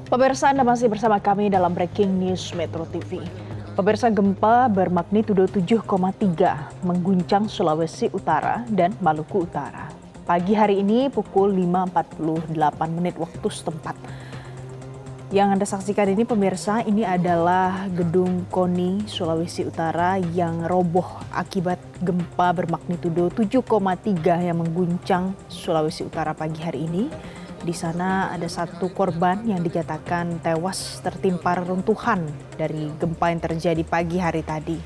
Pemirsa, Anda masih bersama kami dalam Breaking News Metro TV. Pemirsa, gempa bermagnitudo 7,3 mengguncang Sulawesi Utara dan Maluku Utara. Pagi hari ini pukul 5.48 menit waktu setempat. Yang Anda saksikan ini pemirsa, ini adalah gedung KONI Sulawesi Utara yang roboh akibat gempa bermagnitudo 7,3 yang mengguncang Sulawesi Utara pagi hari ini. Di sana ada satu korban yang dinyatakan tewas tertimpa reruntuhan dari gempa yang terjadi pagi hari tadi.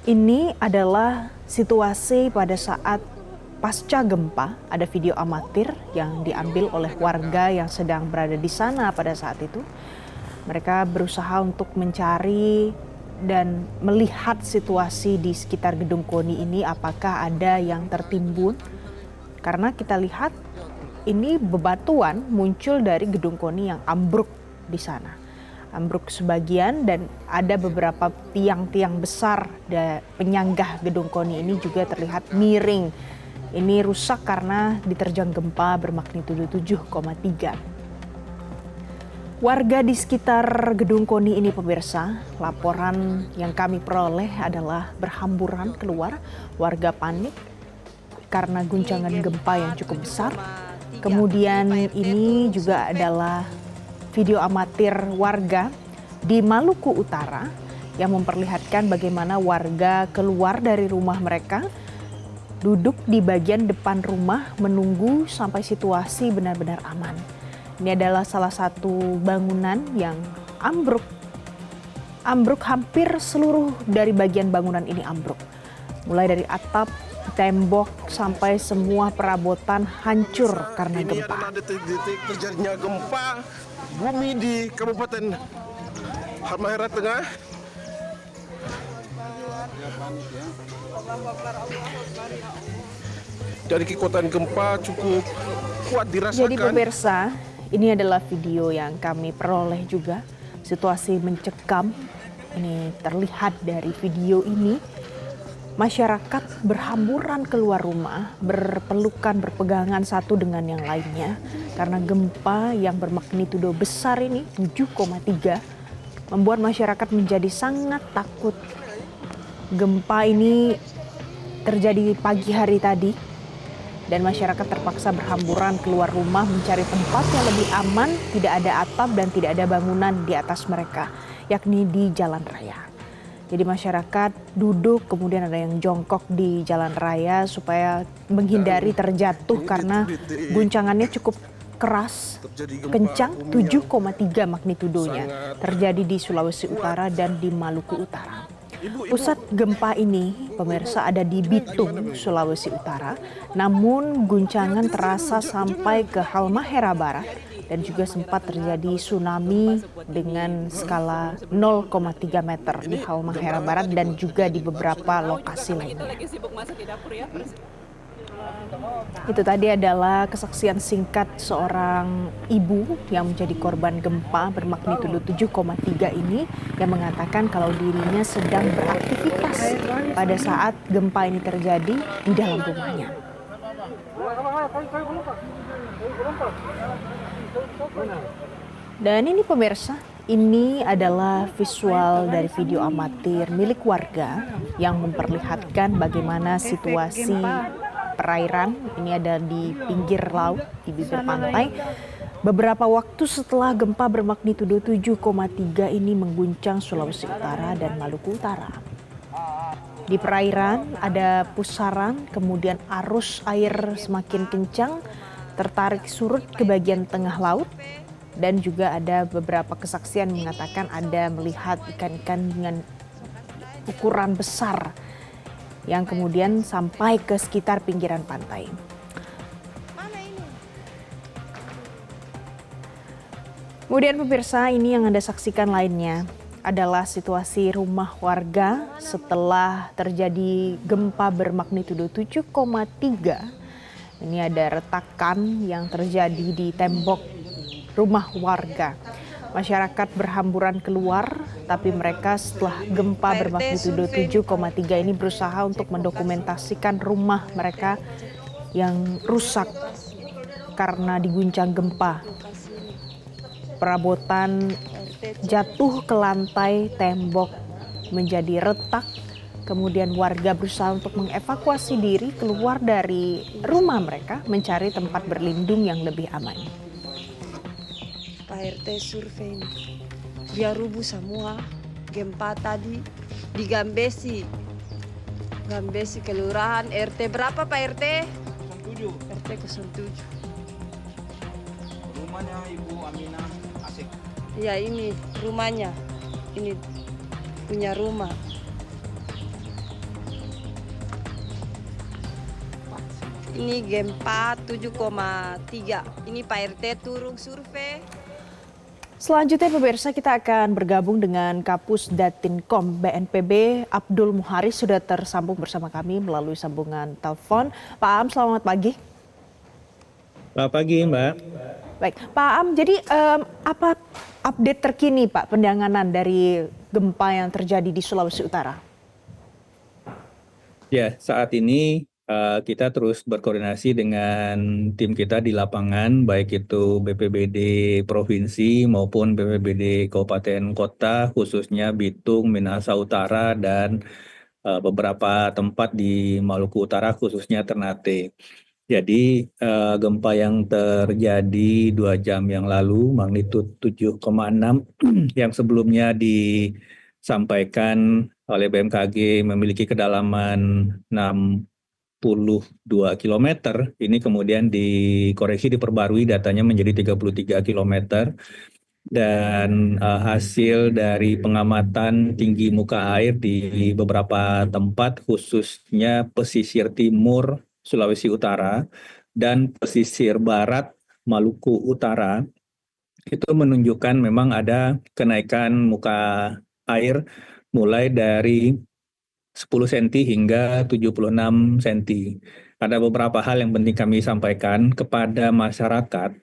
Ini adalah situasi pada saat pasca gempa. Ada video amatir yang diambil oleh warga yang sedang berada di sana pada saat itu. Mereka berusaha untuk mencari dan melihat situasi di sekitar gedung KONI ini, apakah ada yang tertimbun. Karena kita lihat ini bebatuan muncul dari gedung KONI yang ambruk di sana. Ambruk sebagian dan ada beberapa tiang-tiang besar penyanggah gedung KONI ini juga terlihat miring. Ini rusak karena diterjang gempa bermagnitudo 7,3. Warga di sekitar gedung KONI ini pemirsa, laporan yang kami peroleh adalah berhamburan keluar, warga panik karena guncangan gempa yang cukup besar. Kemudian ini juga adalah video amatir warga di Maluku Utara yang memperlihatkan bagaimana warga keluar dari rumah mereka, duduk di bagian depan rumah menunggu sampai situasi benar-benar aman. Ini adalah salah satu bangunan yang ambruk. Ambruk hampir seluruh dari bagian bangunan ini ambruk. Mulai dari atap, tembok sampai semua perabotan hancur karena gempa. Ini adalah detik-detik terjadinya gempa bumi di Kabupaten Halmahera Tengah. Dari kekuatan gempa cukup kuat dirasakan. Jadi pemirsa, ini adalah video yang kami peroleh juga. Situasi mencekam, ini terlihat dari video ini. Masyarakat berhamburan keluar rumah, berpelukan, berpegangan satu dengan yang lainnya. Karena gempa yang bermagnitudo besar ini, 7,3, membuat masyarakat menjadi sangat takut. Gempa ini terjadi pagi hari tadi, dan masyarakat terpaksa berhamburan keluar rumah mencari tempat yang lebih aman, tidak ada atap dan tidak ada bangunan di atas mereka, yakni di jalan raya. Jadi masyarakat duduk, kemudian ada yang jongkok di jalan raya supaya menghindari terjatuh karena guncangannya cukup keras, kencang, 7,3 magnitudonya. Terjadi di Sulawesi Utara dan di Maluku Utara. Pusat gempa ini, pemirsa, ada di Bitung, Sulawesi Utara. Namun guncangan terasa sampai ke Halmahera Barat. Dan juga sempat terjadi tsunami dengan skala 0,3 meter di Halmahera Barat dan juga di beberapa lokasi lainnya. Itu tadi adalah kesaksian singkat seorang ibu yang menjadi korban gempa bermagnitudo 7,3 ini yang mengatakan kalau dirinya sedang beraktivitas pada saat gempa ini terjadi di dalam rumahnya. Dan ini pemirsa, ini adalah visual dari video amatir milik warga yang memperlihatkan bagaimana situasi perairan. Ini ada di pinggir laut, di bibir pantai. Beberapa waktu setelah gempa bermagnitudo 7,3 ini mengguncang Sulawesi Utara dan Maluku Utara. Di perairan ada pusaran, kemudian arus air semakin kencang, tertarik surut ke bagian tengah laut, dan juga ada beberapa kesaksian mengatakan ada melihat ikan-ikan dengan ukuran besar yang kemudian sampai ke sekitar pinggiran pantai. Kemudian pemirsa, ini yang Anda saksikan lainnya adalah situasi rumah warga setelah terjadi gempa bermagnitudo 7,3. Ini ada retakan yang terjadi di tembok rumah warga. Masyarakat berhamburan keluar, tapi mereka setelah gempa bermagnitudo 7,3 ini berusaha untuk mendokumentasikan rumah mereka yang rusak karena diguncang gempa. perabotan jatuh ke lantai, tembok menjadi retak. Kemudian warga berusaha untuk mengevakuasi diri keluar dari rumah mereka, mencari tempat berlindung yang lebih aman. Pak RT survei ini, dia rubuh semua. Gempa tadi di Gambesi. Gambesi kelurahan RT berapa Pak RT? 07. RT 07. Rumahnya Ibu Aminah Asik. Ya ini rumahnya. Ini punya rumah. Ini gempa 7,3. Ini Pak RT turun survei. Selanjutnya pemirsa, kita akan bergabung dengan Kapus Datinkom BNPB Abdul Muharis sudah tersambung bersama kami melalui sambungan telepon. Pak Am, selamat pagi. Selamat pagi Mbak. Baik, Pak Am, jadi apa update terkini Pak penanganan dari gempa yang terjadi di Sulawesi Utara? Ya, saat ini kita terus berkoordinasi dengan tim kita di lapangan, baik itu BPBD Provinsi maupun BPBD Kabupaten Kota, khususnya Bitung, Minahasa Utara, dan beberapa tempat di Maluku Utara, khususnya Ternate. Jadi gempa yang terjadi 2 jam yang lalu, magnitud 7,6 yang sebelumnya disampaikan oleh BMKG memiliki kedalaman 62 km, ini kemudian dikoreksi, diperbarui datanya menjadi 33 km. Dan hasil dari pengamatan tinggi muka air di beberapa tempat, khususnya pesisir timur Sulawesi Utara dan pesisir barat Maluku Utara, itu menunjukkan memang ada kenaikan muka air mulai dari 10 cm hingga 76 cm. Ada beberapa hal yang penting kami sampaikan kepada masyarakat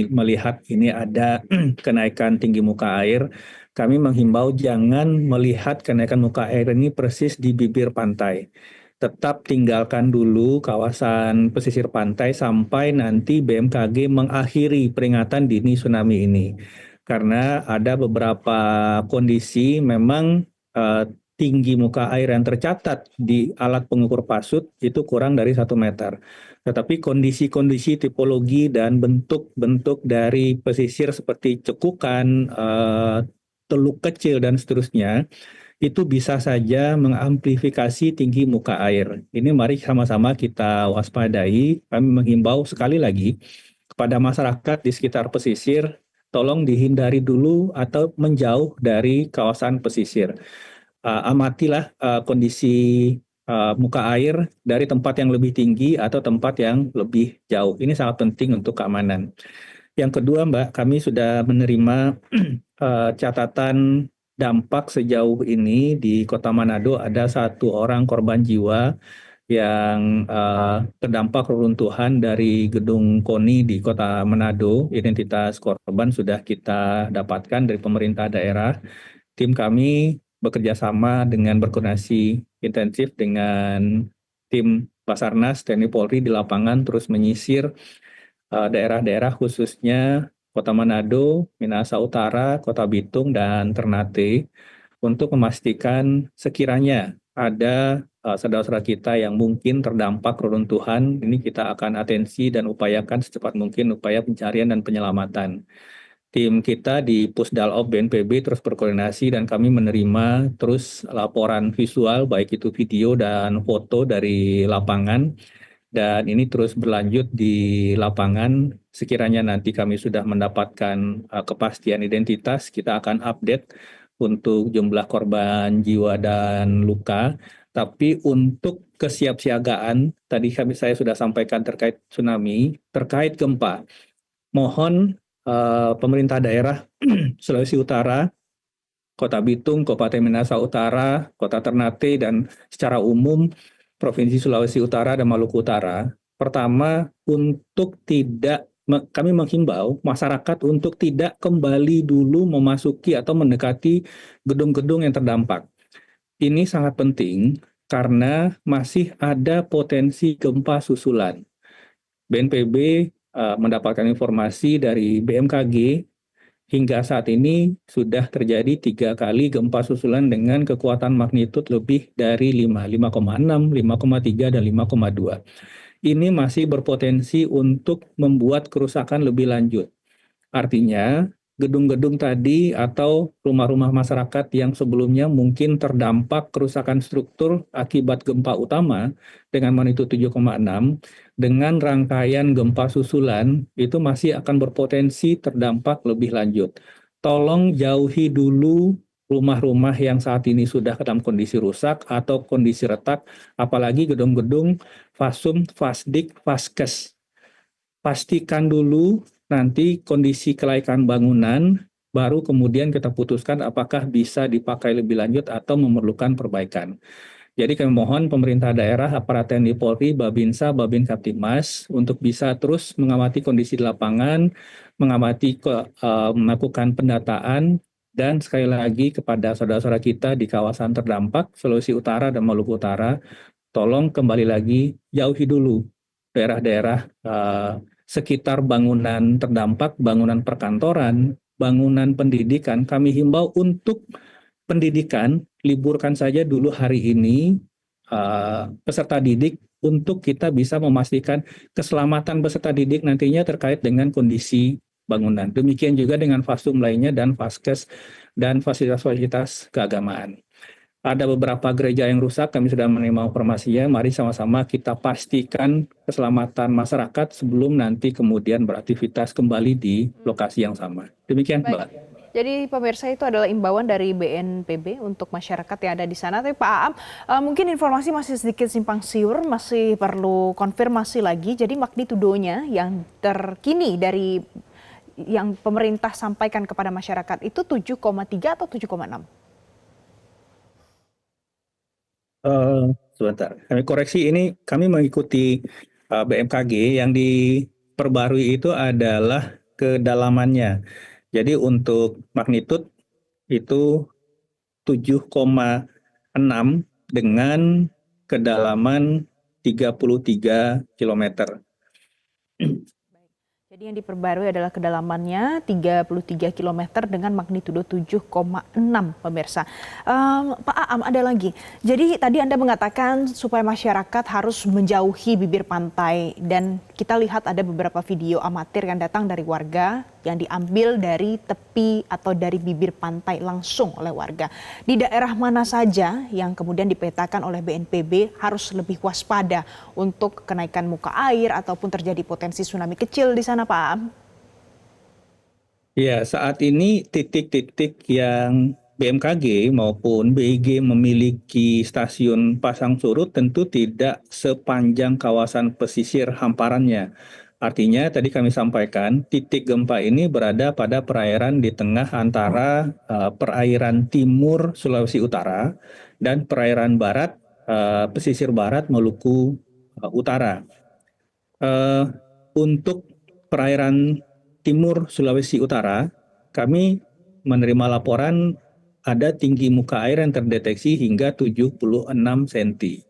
melihat ini ada kenaikan tinggi muka air. Kami menghimbau jangan melihat kenaikan muka air ini persis di bibir pantai. Tetap tinggalkan dulu kawasan pesisir pantai sampai nanti BMKG mengakhiri peringatan dini tsunami ini. Karena ada beberapa kondisi memang tinggi muka air yang tercatat di alat pengukur pasut itu kurang dari 1 meter. Tetapi kondisi-kondisi tipologi dan bentuk-bentuk dari pesisir seperti cekukan, teluk kecil dan seterusnya, itu bisa saja mengamplifikasi tinggi muka air. Ini mari sama-sama kita waspadai. Kami menghimbau sekali lagi kepada masyarakat di sekitar pesisir, tolong dihindari dulu atau menjauh dari kawasan pesisir. Amatilah kondisi muka air dari tempat yang lebih tinggi atau tempat yang lebih jauh. Ini sangat penting untuk keamanan. Yang kedua, Mbak, kami sudah menerima catatan dampak sejauh ini di Kota Manado. Ada 1 orang korban jiwa yang terdampak reruntuhan dari gedung KONI di Kota Manado. Identitas korban sudah kita dapatkan dari pemerintah daerah. Tim kami bekerja sama dengan berkoordinasi intensif dengan tim Basarnas, TNI Polri di lapangan terus menyisir daerah-daerah khususnya Kota Manado, Minahasa Utara, Kota Bitung, dan Ternate untuk memastikan sekiranya ada saudara-saudara kita yang mungkin terdampak reruntuhan, ini kita akan atensi dan upayakan secepat mungkin upaya pencarian dan penyelamatan. Tim kita di Pusdalop BNPB terus berkoordinasi dan kami menerima terus laporan visual baik itu video dan foto dari lapangan, dan ini terus berlanjut di lapangan. Sekiranya nanti kami sudah mendapatkan kepastian identitas, kita akan update untuk jumlah korban jiwa dan luka. Tapi untuk kesiapsiagaan, tadi saya sudah sampaikan terkait tsunami, terkait gempa, mohon pemerintah daerah Sulawesi Utara, Kota Bitung, Kabupaten Minahasa Utara, Kota Ternate, dan secara umum Provinsi Sulawesi Utara dan Maluku Utara, pertama untuk kami menghimbau masyarakat untuk tidak kembali dulu memasuki atau mendekati gedung-gedung yang terdampak. Ini sangat penting karena masih ada potensi gempa susulan. BNPB mendapatkan informasi dari BMKG hingga saat ini sudah terjadi 3 kali gempa susulan dengan kekuatan magnitud lebih dari 5,6, 5,3, dan 5,2. Ini masih berpotensi untuk membuat kerusakan lebih lanjut. Artinya, gedung-gedung tadi atau rumah-rumah masyarakat yang sebelumnya mungkin terdampak kerusakan struktur akibat gempa utama dengan magnitudo 7,6, dengan rangkaian gempa susulan itu masih akan berpotensi terdampak lebih lanjut. Tolong jauhi dulu rumah-rumah yang saat ini sudah dalam kondisi rusak atau kondisi retak, apalagi gedung-gedung Fasum, Fasdik, Faskes. Pastikan dulu nanti kondisi kelaikan bangunan, baru kemudian kita putuskan apakah bisa dipakai lebih lanjut atau memerlukan perbaikan. Jadi kami mohon pemerintah daerah, aparat TNI Polri, Babinsa, Babin Kaptimas untuk bisa terus mengamati kondisi di lapangan, melakukan pendataan, dan sekali lagi kepada saudara-saudara kita di kawasan terdampak Sulawesi Utara dan Maluku Utara, tolong kembali lagi jauhi dulu daerah-daerah sekitar bangunan terdampak, bangunan perkantoran, bangunan pendidikan. Kami himbau untuk pendidikan, liburkan saja dulu hari ini peserta didik untuk kita bisa memastikan keselamatan peserta didik nantinya terkait dengan kondisi bangunan. Demikian juga dengan fasum lainnya dan faskes dan fasilitas-fasilitas keagamaan. Ada beberapa gereja yang rusak, kami sudah menerima informasinya. Mari sama-sama kita pastikan keselamatan masyarakat sebelum nanti kemudian beraktivitas kembali di lokasi yang sama. Demikian, Mbak. Jadi pemirsa, itu adalah imbauan dari BNPB untuk masyarakat yang ada di sana. Tapi Pak Aam, mungkin informasi masih sedikit simpang siur, masih perlu konfirmasi lagi. Jadi magnitudonya yang terkini dari yang pemerintah sampaikan kepada masyarakat itu 7,3 atau 7,6? Sebentar, kami koreksi ini, kami mengikuti BMKG yang diperbarui itu adalah kedalamannya. Jadi untuk magnitud itu 7,6 dengan kedalaman 33 km. Jadi yang diperbarui adalah kedalamannya 33 km dengan magnitudo 7,6 pemirsa. Pak Aam, ada lagi. Jadi tadi Anda mengatakan supaya masyarakat harus menjauhi bibir pantai, dan kita lihat ada beberapa video amatir yang datang dari warga yang diambil dari tepi atau dari bibir pantai langsung oleh warga. Di daerah mana saja yang kemudian dipetakan oleh BNPB harus lebih waspada untuk kenaikan muka air ataupun terjadi potensi tsunami kecil di sana, Pak Aam? Ya, saat ini titik-titik yang BMKG maupun BIG memiliki stasiun pasang surut tentu tidak sepanjang kawasan pesisir hamparannya. Artinya tadi kami sampaikan titik gempa ini berada pada perairan di tengah antara perairan timur Sulawesi Utara dan perairan barat pesisir barat Maluku Utara. Untuk perairan timur Sulawesi Utara, kami menerima laporan ada tinggi muka air yang terdeteksi hingga 76 cm.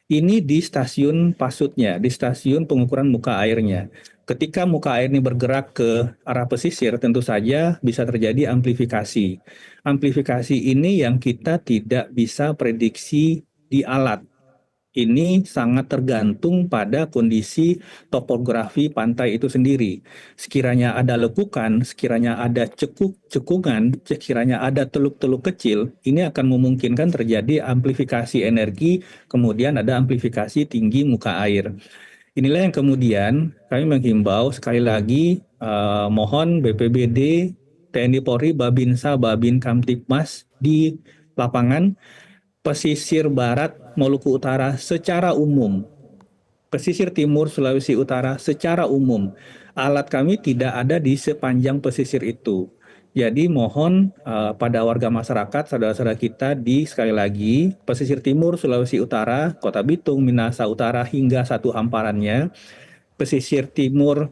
Ini di stasiun pasutnya, di stasiun pengukuran muka airnya. Ketika muka air ini bergerak ke arah pesisir, tentu saja bisa terjadi amplifikasi. Amplifikasi ini yang kita tidak bisa prediksi di alat. Ini sangat tergantung pada kondisi topografi pantai itu sendiri. Sekiranya ada lekukan, sekiranya ada cekungan, sekiranya ada teluk-teluk kecil, ini akan memungkinkan terjadi amplifikasi energi, kemudian ada amplifikasi tinggi muka air. Inilah yang kemudian kami menghimbau sekali lagi, mohon BPBD, TNI Polri, Babinsa, Babin Kamtibmas di lapangan, pesisir barat Maluku Utara secara umum, pesisir timur Sulawesi Utara secara umum, alat kami tidak ada di sepanjang pesisir itu. Jadi mohon pada warga masyarakat, saudara-saudara kita di sekali lagi pesisir timur Sulawesi Utara, Kota Bitung, Minahasa Utara hingga satu hamparannya, pesisir timur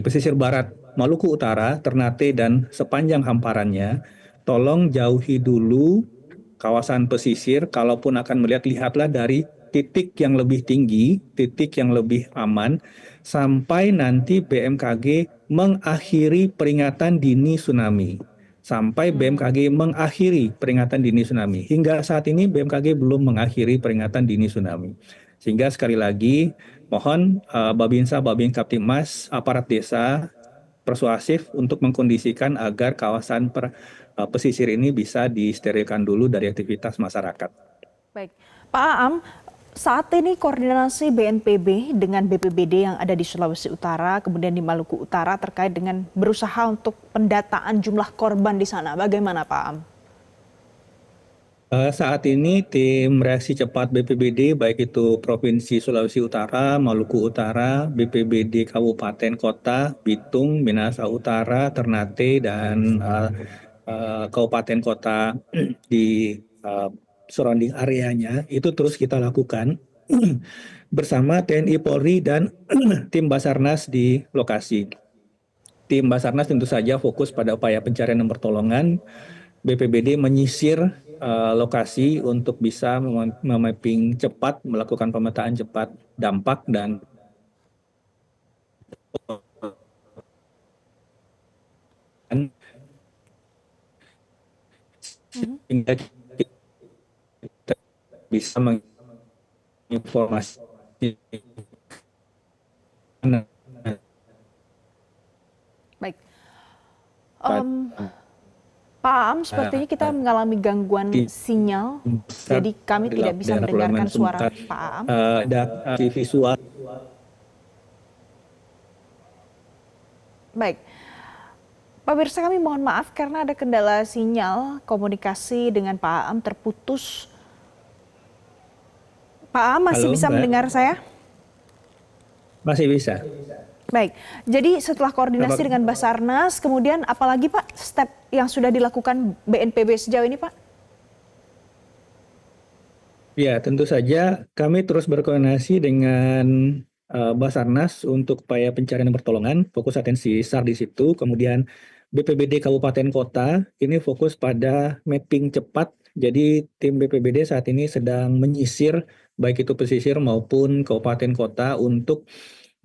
pesisir barat Maluku Utara, Ternate dan sepanjang hamparannya, tolong jauhi dulu kawasan pesisir. Kalaupun akan melihat, lihatlah dari titik yang lebih tinggi, titik yang lebih aman, sampai nanti BMKG mengakhiri peringatan dini tsunami. Sampai BMKG mengakhiri peringatan dini tsunami. Hingga saat ini BMKG belum mengakhiri peringatan dini tsunami. Sehingga sekali lagi mohon Babinsa, Babin Kaptimas, aparat desa persuasif untuk mengkondisikan agar kawasan pesisir ini bisa disterilkan dulu dari aktivitas masyarakat. Baik, Pak Aam, saat ini koordinasi BNPB dengan BPBD yang ada di Sulawesi Utara, kemudian di Maluku Utara terkait dengan berusaha untuk pendataan jumlah korban di sana. Bagaimana Pak Aam? Saat ini tim reaksi cepat BPBD baik itu Provinsi Sulawesi Utara, Maluku Utara, BPBD Kabupaten Kota, Bitung, Minahasa Utara, Ternate dan kabupaten kota di surrounding areanya itu terus kita lakukan bersama TNI Polri dan tim Basarnas di lokasi. Tim Basarnas tentu saja fokus pada upaya pencarian dan pertolongan. BPBD menyisir lokasi untuk bisa memapping cepat, melakukan pemetaan cepat dampak dan hingga kita bisa menginformasi Baik. Pak Aam, sepertinya kita mengalami gangguan sinyal, jadi kami tidak bisa mendengarkan suara Pak Aam. Dari visual. Baik, Pak Birsa, kami mohon maaf karena ada kendala sinyal komunikasi dengan Pak Aam terputus. Pak Aam masih bisa mendengar saya? Masih bisa. Baik, jadi setelah koordinasi dengan Basarnas, kemudian apalagi Pak step yang sudah dilakukan BNPB sejauh ini Pak? Ya, tentu saja kami terus berkoordinasi dengan Basarnas untuk upaya pencarian dan pertolongan, fokus atensi SAR di situ. Kemudian BPBD Kabupaten Kota ini fokus pada mapping cepat. Jadi tim BPBD saat ini sedang menyisir baik itu pesisir maupun kabupaten kota untuk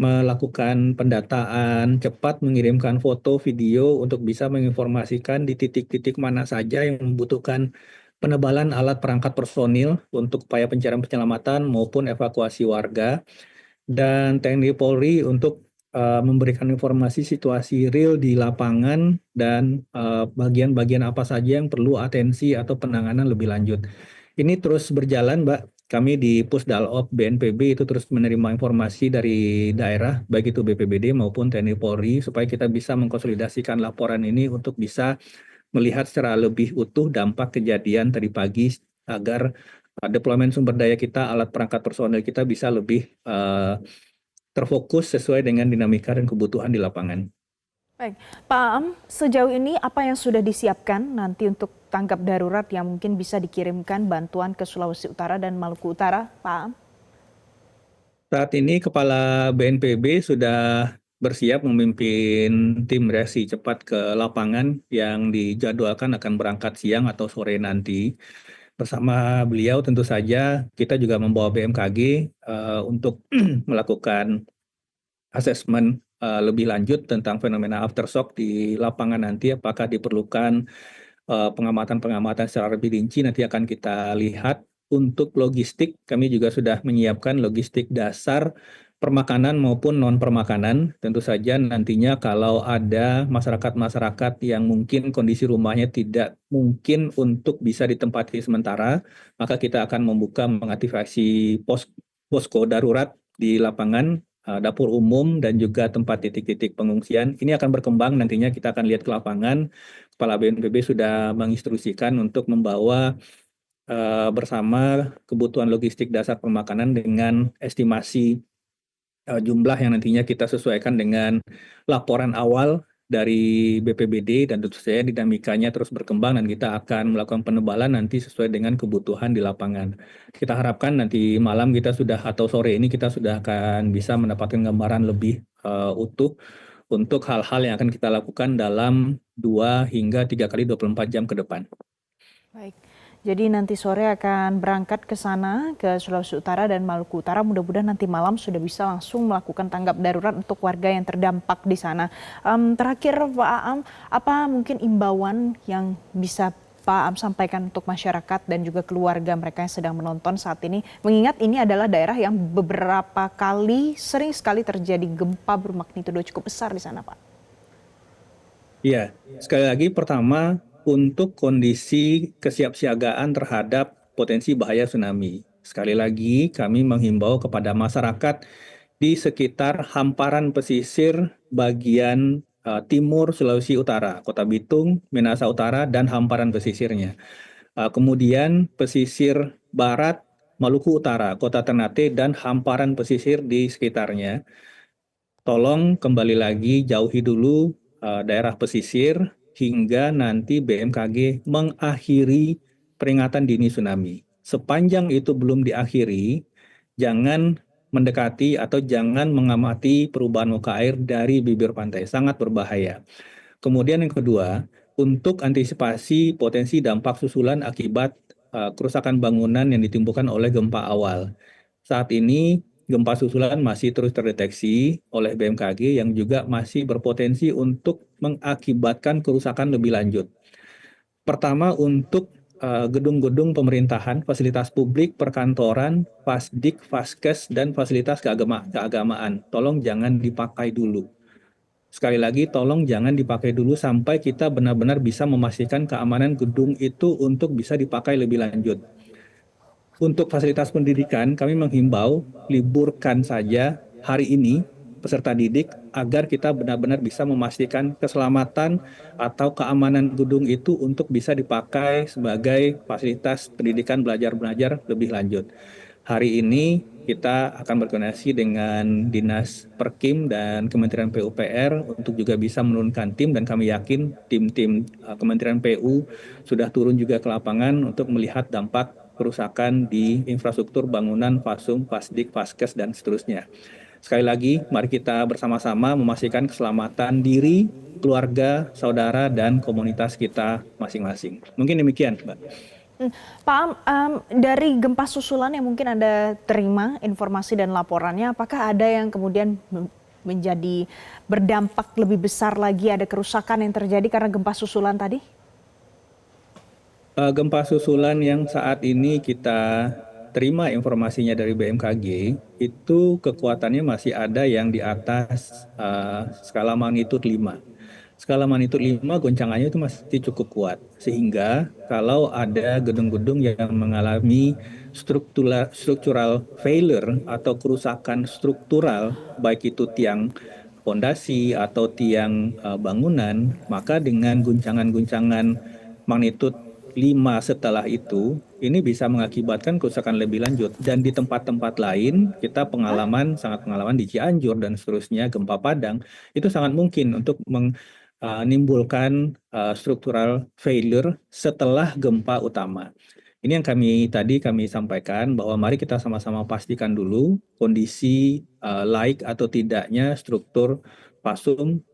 melakukan pendataan cepat, mengirimkan foto, video untuk bisa menginformasikan di titik-titik mana saja yang membutuhkan penebalan alat perangkat personil untuk upaya pencarian penyelamatan maupun evakuasi warga. Dan TNI Polri untuk memberikan informasi situasi real di lapangan dan bagian-bagian apa saja yang perlu atensi atau penanganan lebih lanjut. Ini terus berjalan, Mbak. Kami di Pusdalop BNPB itu terus menerima informasi dari daerah, baik itu BPBD maupun TNI Polri, supaya kita bisa mengkonsolidasikan laporan ini untuk bisa melihat secara lebih utuh dampak kejadian tadi pagi agar deployment sumber daya kita, alat perangkat personel kita bisa lebih terfokus sesuai dengan dinamika dan kebutuhan di lapangan. Baik, Pak Aam, sejauh ini apa yang sudah disiapkan nanti untuk tanggap darurat yang mungkin bisa dikirimkan bantuan ke Sulawesi Utara dan Maluku Utara, Pak Aam? Saat ini Kepala BNPB sudah bersiap memimpin tim reaksi cepat ke lapangan yang dijadwalkan akan berangkat siang atau sore nanti. Bersama beliau tentu saja kita juga membawa BMKG untuk melakukan asesmen lebih lanjut tentang fenomena aftershock di lapangan nanti, apakah diperlukan pengamatan-pengamatan secara lebih rinci nanti akan kita lihat. Untuk logistik, kami juga sudah menyiapkan logistik dasar permakanan maupun non-permakanan. Tentu saja nantinya kalau ada masyarakat-masyarakat yang mungkin kondisi rumahnya tidak mungkin untuk bisa ditempati sementara, maka kita akan mengaktifasi posko darurat di lapangan, dapur umum dan juga tempat titik-titik pengungsian. Ini akan berkembang nantinya, kita akan lihat ke lapangan. Kepala BNPB sudah menginstruksikan untuk membawa bersama kebutuhan logistik dasar permakanan dengan estimasi jumlah yang nantinya kita sesuaikan dengan laporan awal dari BPBD, dan tentu saja dinamikanya terus berkembang dan kita akan melakukan penebalan nanti sesuai dengan kebutuhan di lapangan. Kita harapkan nanti malam kita sudah atau sore ini kita sudah akan bisa mendapatkan gambaran lebih utuh untuk hal-hal yang akan kita lakukan dalam 2 hingga 3 kali 24 jam ke depan. Baik. Jadi nanti sore akan berangkat ke sana, ke Sulawesi Utara dan Maluku Utara. Mudah-mudahan nanti malam sudah bisa langsung melakukan tanggap darurat untuk warga yang terdampak di sana. Terakhir Pak Aam, apa mungkin imbauan yang bisa Pak Aam sampaikan untuk masyarakat dan juga keluarga mereka yang sedang menonton saat ini? Mengingat ini adalah daerah yang beberapa kali, sering sekali terjadi gempa bermagnitudo cukup besar di sana, Pak. Iya, sekali lagi pertama untuk kondisi kesiapsiagaan terhadap potensi bahaya tsunami. Sekali lagi kami menghimbau kepada masyarakat di sekitar hamparan pesisir bagian timur Sulawesi Utara, Kota Bitung, Minahasa Utara, dan hamparan pesisirnya. Kemudian pesisir barat Maluku Utara, Kota Ternate, dan hamparan pesisir di sekitarnya. Tolong kembali lagi jauhi dulu daerah pesisir hingga nanti BMKG mengakhiri peringatan dini tsunami. Sepanjang itu belum diakhiri, jangan mendekati atau jangan mengamati perubahan muka air dari bibir pantai, sangat berbahaya. Kemudian yang kedua, untuk antisipasi potensi dampak susulan akibat kerusakan bangunan yang ditimbulkan oleh gempa awal. Saat ini gempa susulan masih terus terdeteksi oleh BMKG yang juga masih berpotensi untuk mengakibatkan kerusakan lebih lanjut. Pertama untuk gedung-gedung pemerintahan, fasilitas publik, perkantoran, Fasdik, Faskes, dan fasilitas keagamaan. Tolong jangan dipakai dulu. Sekali lagi, tolong jangan dipakai dulu sampai kita benar-benar bisa memastikan keamanan gedung itu untuk bisa dipakai lebih lanjut. Untuk fasilitas pendidikan, kami menghimbau liburkan saja hari ini peserta didik agar kita benar-benar bisa memastikan keselamatan atau keamanan gedung itu untuk bisa dipakai sebagai fasilitas pendidikan belajar-belajar lebih lanjut. Hari ini kita akan berkoordinasi dengan Dinas Perkim dan Kementerian PUPR untuk juga bisa menurunkan tim, dan kami yakin tim-tim Kementerian PU sudah turun juga ke lapangan untuk melihat dampak kerusakan di infrastruktur bangunan, Fasum, Fasdik, Faskes, dan seterusnya. Sekali lagi, mari kita bersama-sama memastikan keselamatan diri, keluarga, saudara, dan komunitas kita masing-masing. Mungkin demikian, Mbak. Pak Am, dari gempa susulan yang mungkin Anda terima informasi dan laporannya, apakah ada yang kemudian menjadi berdampak lebih besar lagi, ada kerusakan yang terjadi karena gempa susulan tadi? Gempa susulan yang saat ini kita terima informasinya dari BMKG, itu kekuatannya masih ada yang di atas skala magnitudo 5. Skala magnitudo 5 goncangannya itu masih cukup kuat. Sehingga kalau ada gedung-gedung yang mengalami structural failure atau kerusakan struktural, baik itu tiang fondasi atau tiang bangunan, maka dengan guncangan-guncangan magnitudo 5 setelah itu, ini bisa mengakibatkan kerusakan lebih lanjut. Dan di tempat-tempat lain, kita sangat pengalaman di Cianjur dan seterusnya, gempa Padang, itu sangat mungkin untuk menimbulkan structural failure setelah gempa utama. Ini yang kami sampaikan bahwa mari kita sama-sama pastikan dulu kondisi laik atau tidaknya struktur Fasum,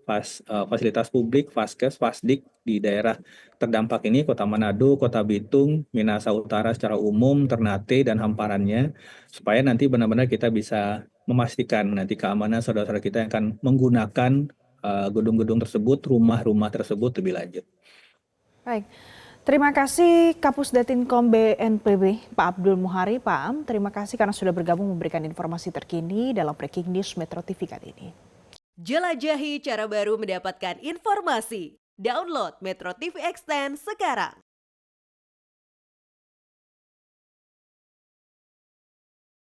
fasilitas publik, Faskes, Fasdik di daerah terdampak ini, Kota Manado, Kota Bitung, Minahasa Utara secara umum, Ternate, dan hamparannya, supaya nanti benar-benar kita bisa memastikan nanti keamanan saudara-saudara kita yang akan menggunakan gedung-gedung tersebut, rumah-rumah tersebut lebih lanjut. Baik. Terima kasih Kapusdatinkom BNPB Pak Abdul Muhari. Pak Am, terima kasih karena sudah bergabung memberikan informasi terkini dalam Breaking News Metro TV kali ini. Jelajahi cara baru mendapatkan informasi. Download Metro TV Extend sekarang.